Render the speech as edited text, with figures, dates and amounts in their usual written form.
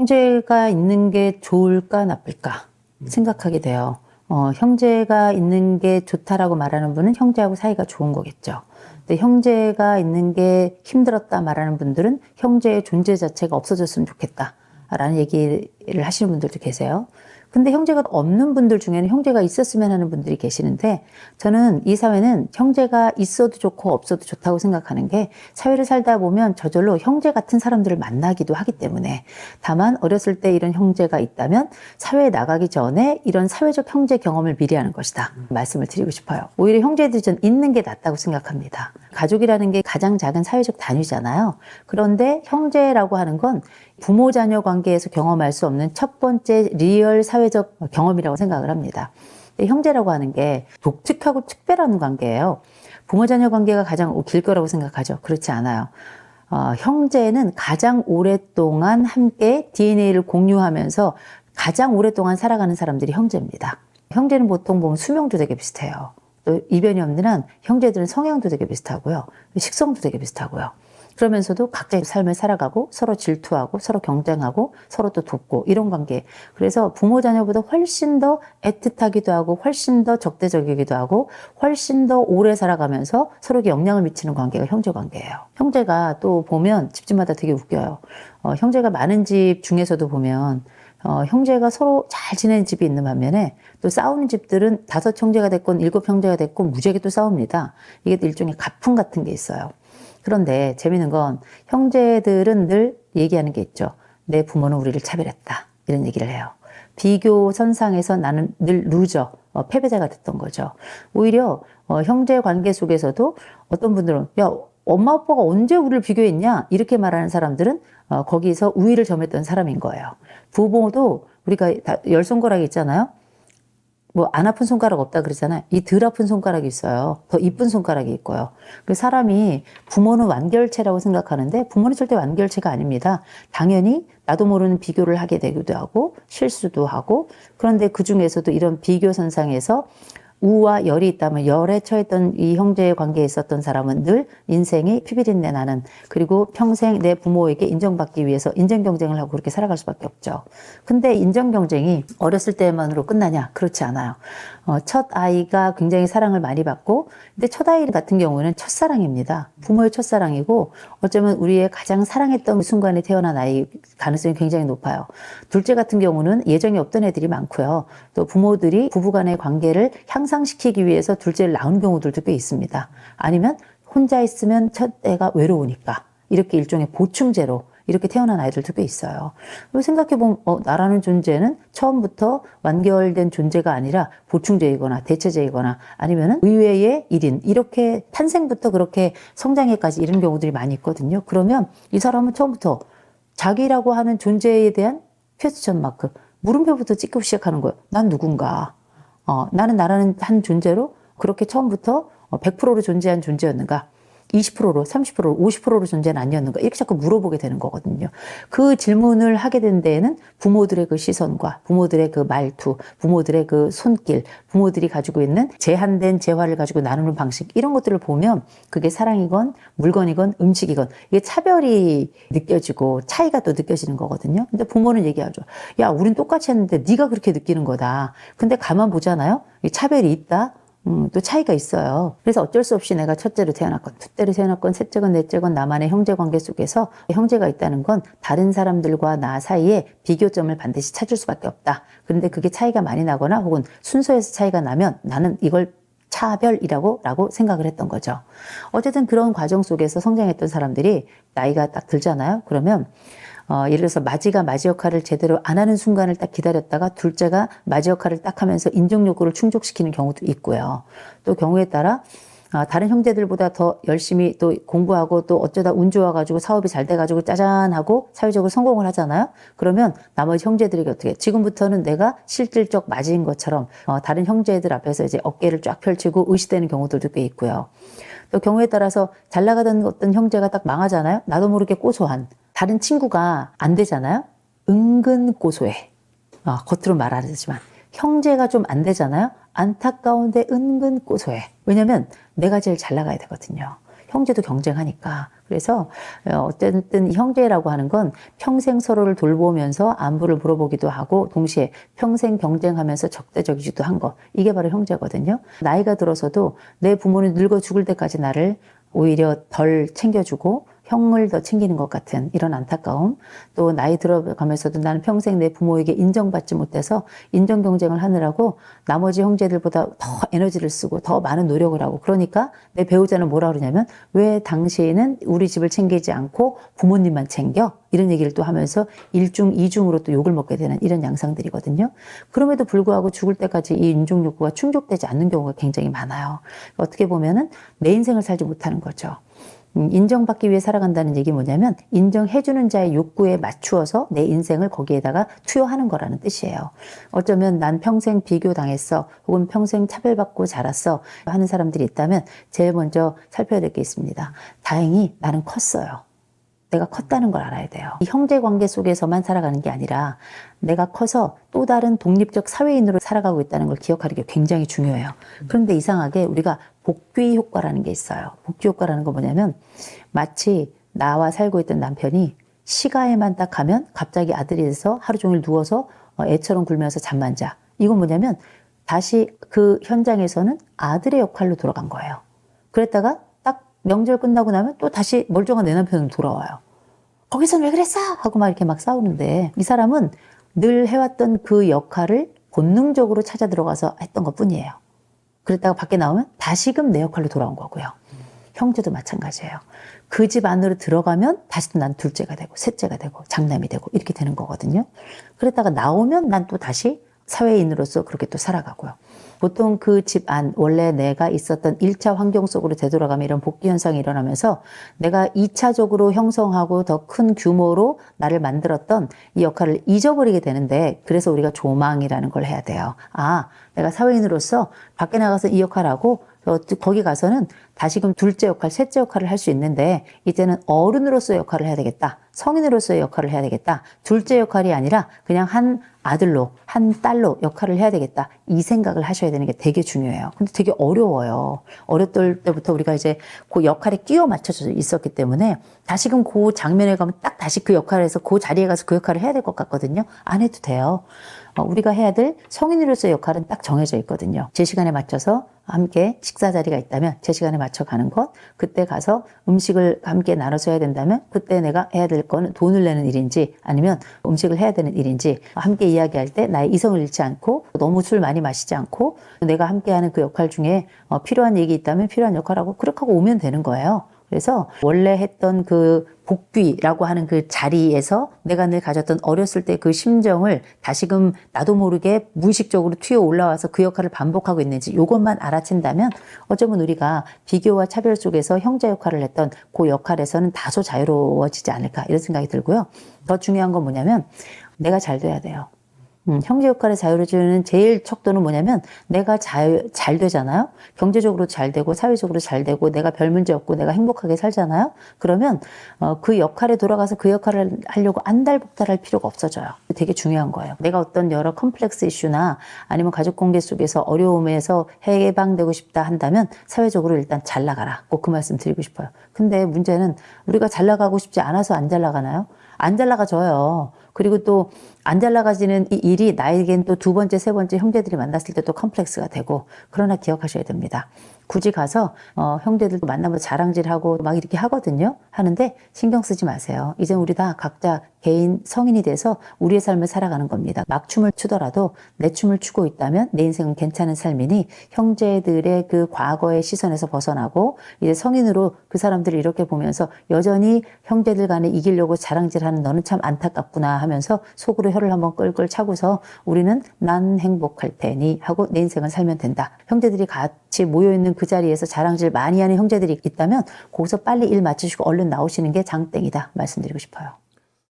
형제가 있는 게 좋을까 나쁠까 생각하게 돼요. 형제가 있는 게 좋다라고 말하는 분은 형제하고 사이가 좋은 거겠죠. 근데 형제가 있는 게 힘들었다 말하는 분들은 형제의 존재 자체가 없어졌으면 좋겠다라는 얘기를 하시는 분들도 계세요. 근데 형제가 없는 분들 중에는 형제가 있었으면 하는 분들이 계시는데, 저는 이 사회는 형제가 있어도 좋고 없어도 좋다고 생각하는 게, 사회를 살다 보면 저절로 형제 같은 사람들을 만나기도 하기 때문에, 다만 어렸을 때 이런 형제가 있다면 사회에 나가기 전에 이런 사회적 형제 경험을 미리 하는 것이다 말씀을 드리고 싶어요. 오히려 형제들이 전 있는 게 낫다고 생각합니다. 가족이라는 게 가장 작은 사회적 단위잖아요. 그런데 형제라고 하는 건 부모 자녀 관계에서 경험할 수 없는 첫 번째 리얼 사회적 경험이라고 생각을 합니다. 형제라고 하는 게 독특하고 특별한 관계예요. 부모 자녀 관계가 가장 길 거라고 생각하죠. 그렇지 않아요. 형제는 가장 오랫동안 함께 DNA를 공유하면서 가장 오랫동안 살아가는 사람들이 형제입니다. 형제는 보통 보면 수명도 되게 비슷해요. 또 이변이 없는 한 형제들은 성향도 되게 비슷하고요. 식성도 되게 비슷하고요. 그러면서도 각자의 삶을 살아가고 서로 질투하고 서로 경쟁하고 서로 또 돕고 이런 관계. 그래서 부모 자녀보다 훨씬 더 애틋하기도 하고 훨씬 더 적대적이기도 하고 훨씬 더 오래 살아가면서 서로에게 영향을 미치는 관계가 형제 관계예요. 형제가 또 보면 집집마다 되게 웃겨요. 형제가 많은 집 중에서도 보면 형제가 서로 잘 지내는 집이 있는 반면에 또 싸우는 집들은 5 형제가 됐건 7 형제가 됐건 무지하게 또 싸웁니다. 이게 또 일종의 가풍 같은 게 있어요. 그런데 재미있는 건 형제들은 늘 얘기하는 게 있죠. 내 부모는 우리를 차별했다. 이런 얘기를 해요. 비교 선상에서 나는 늘 루저, 패배자가 됐던 거죠. 오히려 형제 관계 속에서도 어떤 분들은 야, 엄마 아빠가 언제 우리를 비교했냐? 이렇게 말하는 사람들은 거기서 우위를 점했던 사람인 거예요. 부모도 우리가 다 10손가락이 있잖아요. 뭐 안 아픈 손가락 없다 그러잖아요. 이 덜 아픈 손가락이 있어요. 더 이쁜 손가락이 있고요. 그 사람이 부모는 완결체라고 생각하는데 부모는 절대 완결체가 아닙니다. 당연히 나도 모르는 비교를 하게 되기도 하고 실수도 하고, 그런데 그 중에서도 이런 비교 선상에서 우와 열이 있다면 열에 처했던 이 형제의 관계에 있었던 사람은 늘 인생이 피비린내 나는, 그리고 평생 내 부모에게 인정받기 위해서 인정 경쟁을 하고 그렇게 살아갈 수밖에 없죠. 근데 인정 경쟁이 어렸을 때만으로 끝나냐? 그렇지 않아요. 첫 아이가 굉장히 사랑을 많이 받고, 근데 첫 아이 같은 경우는 첫사랑입니다. 부모의 첫사랑이고 어쩌면 우리의 가장 사랑했던 그 순간에 태어난 아이 가능성이 굉장히 높아요. 둘째 같은 경우는 예정이 없던 애들이 많고요. 또 부모들이 부부간의 관계를 향상시키기 위해서 둘째를 낳은 경우들도 꽤 있습니다. 아니면 혼자 있으면 첫 애가 외로우니까 이렇게 일종의 보충제로 이렇게 태어난 아이들도 꽤 있어요. 생각해보면 나라는 존재는 처음부터 완결된 존재가 아니라 보충제이거나 대체제이거나 아니면 의외의 일인, 이렇게 탄생부터 그렇게 성장에까지 이런 경우들이 많이 있거든요. 그러면 이 사람은 처음부터 자기라고 하는 존재에 대한 퀘스천 마크, 물음표부터 찍고 시작하는 거예요. 난 누군가? 나는 나라는 한 존재로 그렇게 처음부터 100%로 존재한 존재였는가? 20%로, 30%로, 50%로 존재는 아니었는가? 이렇게 자꾸 물어보게 되는 거거든요. 그 질문을 하게 된 데에는 부모들의 그 시선과 부모들의 그 말투, 부모들의 그 손길, 부모들이 가지고 있는 제한된 재화를 가지고 나누는 방식, 이런 것들을 보면 그게 사랑이건 물건이건 음식이건 이게 차별이 느껴지고 차이가 또 느껴지는 거거든요. 근데 부모는 얘기하죠. 야, 우린 똑같이 했는데 네가 그렇게 느끼는 거다. 근데 가만 보잖아요. 이 차별이 있다. 또 차이가 있어요. 그래서 어쩔 수 없이 내가 첫째로 태어났건 둘째로 태어났건 셋째건 넷째건 나만의 형제 관계 속에서 형제가 있다는 건 다른 사람들과 나 사이에 비교점을 반드시 찾을 수밖에 없다. 그런데 그게 차이가 많이 나거나 혹은 순서에서 차이가 나면 나는 이걸 차별이라고 생각을 했던 거죠. 어쨌든 그런 과정 속에서 성장했던 사람들이 나이가 딱 들잖아요. 그러면 예를 들어서 마지가 마지 역할을 제대로 안 하는 순간을 딱 기다렸다가 둘째가 마지 역할을 딱 하면서 인정 욕구를 충족시키는 경우도 있고요. 또 경우에 따라 다른 형제들보다 더 열심히 또 공부하고 또 어쩌다 운 좋아가지고 사업이 잘 돼가지고 짜잔 하고 사회적으로 성공을 하잖아요. 그러면 나머지 형제들에게 어떻게 지금부터는 내가 실질적 마지인 것처럼 다른 형제들 앞에서 이제 어깨를 쫙 펼치고 의시되는 경우들도 꽤 있고요. 또 경우에 따라서 잘 나가던 어떤 형제가 딱 망하잖아요. 나도 모르게 고소한 다른 친구가 안 되잖아요. 은근 고소해. 겉으로 말 안 하지만 형제가 좀 안 되잖아요. 안타까운데 은근 고소해. 왜냐면 내가 제일 잘 나가야 되거든요. 형제도 경쟁하니까. 그래서 어쨌든 형제라고 하는 건 평생 서로를 돌보면서 안부를 물어보기도 하고 동시에 평생 경쟁하면서 적대적이기도 한 거. 이게 바로 형제거든요. 나이가 들어서도 내 부모는 늙어 죽을 때까지 나를 오히려 덜 챙겨주고 형을 더 챙기는 것 같은 이런 안타까움, 또 나이 들어가면서도 나는 평생 내 부모에게 인정받지 못해서 인정 경쟁을 하느라고 나머지 형제들보다 더 에너지를 쓰고 더 많은 노력을 하고, 그러니까 내 배우자는 뭐라 그러냐면 왜 당신은 우리 집을 챙기지 않고 부모님만 챙겨? 이런 얘기를 또 하면서 일중 이중으로 또 욕을 먹게 되는 이런 양상들이거든요. 그럼에도 불구하고 죽을 때까지 이 인종 욕구가 충족되지 않는 경우가 굉장히 많아요. 어떻게 보면은 내 인생을 살지 못하는 거죠. 인정받기 위해 살아간다는 얘기 뭐냐면 인정해주는 자의 욕구에 맞추어서 내 인생을 거기에다가 투여하는 거라는 뜻이에요. 어쩌면 난 평생 비교당했어, 혹은 평생 차별받고 자랐어 하는 사람들이 있다면 제일 먼저 살펴야 될 게 있습니다. 다행히 나는 컸어요. 내가 컸다는 걸 알아야 돼요. 이 형제 관계 속에서만 살아가는 게 아니라 내가 커서 또 다른 독립적 사회인으로 살아가고 있다는 걸 기억하는 게 굉장히 중요해요. 그런데 이상하게 우리가 복귀 효과라는 게 있어요. 복귀 효과라는 건 뭐냐면 마치 나와 살고 있던 남편이 시가에만 딱 가면 갑자기 아들이 돼서 하루 종일 누워서 애처럼 굴면서 잠만 자. 이건 뭐냐면 다시 그 현장에서는 아들의 역할로 돌아간 거예요. 그랬다가 명절 끝나고 나면 또 다시 멀쩡한 내 남편은 돌아와요. 거기서는 왜 그랬어? 하고 막 이렇게 막 싸우는데 이 사람은 늘 해왔던 그 역할을 본능적으로 찾아 들어가서 했던 것 뿐이에요. 그랬다가 밖에 나오면 다시금 내 역할로 돌아온 거고요. 형제도 마찬가지예요. 그 집 안으로 들어가면 다시 또 난 둘째가 되고 셋째가 되고 장남이 되고 이렇게 되는 거거든요. 그랬다가 나오면 난 또 다시 사회인으로서 그렇게 또 살아가고요. 보통 그 집 안, 원래 내가 있었던 1차 환경 속으로 되돌아가면 이런 복귀 현상이 일어나면서 내가 2차적으로 형성하고 더 큰 규모로 나를 만들었던 이 역할을 잊어버리게 되는데, 그래서 우리가 조망이라는 걸 해야 돼요. 아, 내가 사회인으로서 밖에 나가서 이 역할하고 거기 가서는 다시금 둘째 역할, 셋째 역할을 할 수 있는데 이제는 어른으로서의 역할을 해야 되겠다. 성인으로서의 역할을 해야 되겠다. 둘째 역할이 아니라 그냥 한 아들로, 한 딸로 역할을 해야 되겠다. 이 생각을 하셔야 되는 게 되게 중요해요. 근데 되게 어려워요. 어렸을 때부터 우리가 이제 그 역할에 끼워 맞춰져 있었기 때문에 다시금 그 장면에 가면 딱 다시 그 역할에서 그 자리에 가서 그 역할을 해야 될 것 같거든요. 안 해도 돼요. 우리가 해야 될 성인으로서의 역할은 딱 정해져 있거든요. 제 시간에 맞춰서 함께 식사 자리가 있다면 제 시간에 맞춰 가는 것, 그때 가서 음식을 함께 나눠서 해야 된다면 그때 내가 해야 될 거는 돈을 내는 일인지 아니면 음식을 해야 되는 일인지, 함께 이야기할 때 나의 이성을 잃지 않고 너무 술 많이 마시지 않고 내가 함께하는 그 역할 중에 필요한 얘기 있다면 필요한 역할하고 그렇게 하고 오면 되는 거예요. 그래서 원래 했던 그 복귀라고 하는 그 자리에서 내가 늘 가졌던 어렸을 때 그 심정을 다시금 나도 모르게 무의식적으로 튀어 올라와서 그 역할을 반복하고 있는지 이것만 알아챈다면 어쩌면 우리가 비교와 차별 속에서 형제 역할을 했던 그 역할에서는 다소 자유로워지지 않을까 이런 생각이 들고요. 더 중요한 건 뭐냐면 내가 잘 돼야 돼요. 형제 역할의 자유를 주는 제일 척도는 뭐냐면 내가 잘 되잖아요. 경제적으로 잘 되고 사회적으로 잘 되고 내가 별 문제 없고 내가 행복하게 살잖아요. 그러면 그 역할에 돌아가서 그 역할을 하려고 안달복달할 필요가 없어져요. 되게 중요한 거예요. 내가 어떤 여러 컴플렉스 이슈나 아니면 가족관계 속에서 어려움에서 해방되고 싶다 한다면 사회적으로 일단 잘 나가라. 꼭 그 말씀 드리고 싶어요. 근데 문제는 우리가 잘 나가고 싶지 않아서 안 잘 나가나요? 안 잘 나가져요. 그리고 또 안 잘 나가지는 이 일이 나에겐 또 두 번째, 세 번째 형제들이 만났을 때 또 컴플렉스가 되고, 그러나 기억하셔야 됩니다. 굳이 가서 형제들도 만나면 자랑질하고 막 이렇게 하거든요. 하는데 신경 쓰지 마세요. 이제 우리 다 각자 개인 성인이 돼서 우리의 삶을 살아가는 겁니다. 막 춤을 추더라도 내 춤을 추고 있다면 내 인생은 괜찮은 삶이니 형제들의 그 과거의 시선에서 벗어나고 이제 성인으로 그 사람들을 이렇게 보면서 여전히 형제들 간에 이기려고 자랑질하는 너는 참 안타깝구나 하면서 속으로 혀를 한번 끌끌 차고서 우리는 난 행복할 테니 하고 내 인생을 살면 된다. 형제들이 같이 모여있는 그 자리에서 자랑질 많이 하는 형제들이 있다면 거기서 빨리 일 마치시고 얼른 나오시는 게 장땡이다 말씀드리고 싶어요.